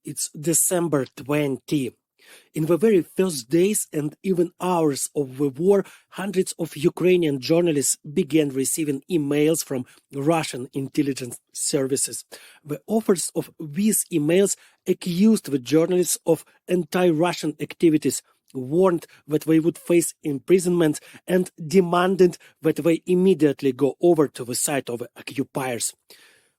It's December 20. In the very first days and even hours of the war, hundreds of Ukrainian journalists began receiving emails from Russian intelligence services. The authors of these emails accused the journalists of anti-Russian activities, warned that they would face imprisonment, and demanded that they immediately go over to the side of the occupiers.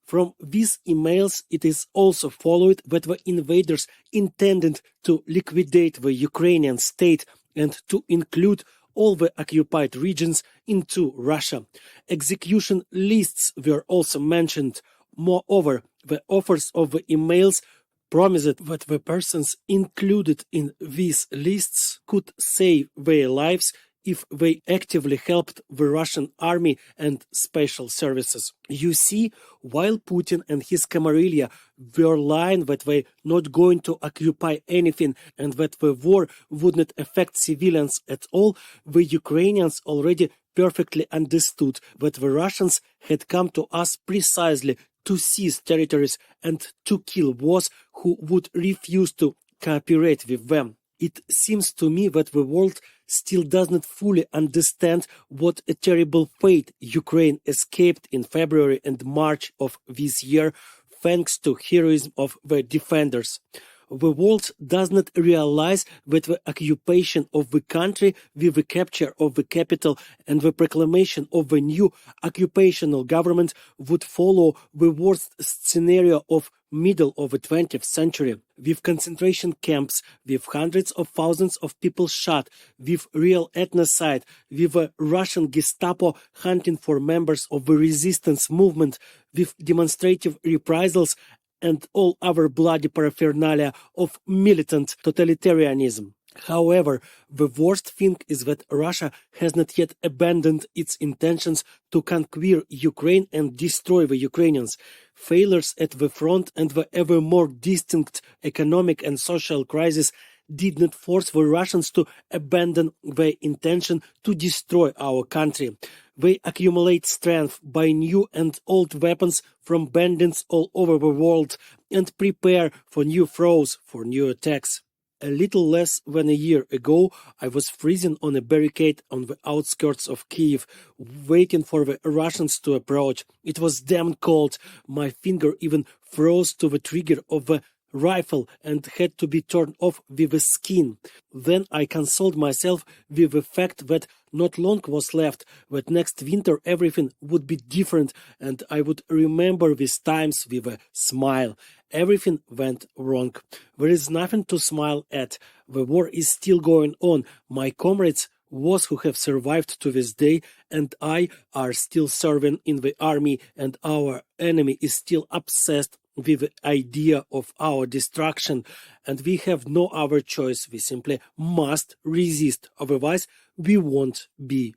From these emails, it is also followed that the invaders intended to liquidate the Ukrainian state and to include all the occupied regions into Russia. Execution lists were also mentioned. Moreover, the authors of the emails promised that the persons included in these lists could save their lives if they actively helped the Russian army and special services. You see, while Putin and his camarilla were lying that they not going to occupy anything and that the war would not affect civilians at all, the Ukrainians already perfectly understood that the Russians had come to us precisely to seize territories and to kill those who would refuse to cooperate with them. It seems to me that the world still does not fully understand what a terrible fate Ukraine escaped in February and March of this year, thanks to heroism of the defenders. The world does not realize that the occupation of the country with the capture of the capital and the proclamation of the new occupational government would follow the worst scenario of middle of the 20th century, with concentration camps, with hundreds of thousands of people shot, with real ethnocide, with a Russian Gestapo hunting for members of the resistance movement, with demonstrative reprisals and all other bloody paraphernalia of militant totalitarianism. However, the worst thing is that Russia has not yet abandoned its intentions to conquer Ukraine and destroy the Ukrainians. Failures at the front and the ever more distinct economic and social crisis did not force the Russians to abandon their intention to destroy our country. They accumulate strength by new and old weapons from bandits all over the world and prepare for new throws, for new attacks. A little less than a year ago, I was freezing on a barricade on the outskirts of Kiev, waiting for the Russians to approach. It was damn cold. My finger even froze to the trigger of the rifle and had to be turned off with the skin. Then I consoled myself with the fact that not long was left, that next winter everything would be different and I would remember these times with a smile. Everything went wrong. There is nothing to smile at. The war is still going on. My comrades, those who have survived to this day, and I are still serving in the army, and our enemy is still obsessed with the idea of our destruction, and we have no other choice. We simply must resist, otherwise we won't be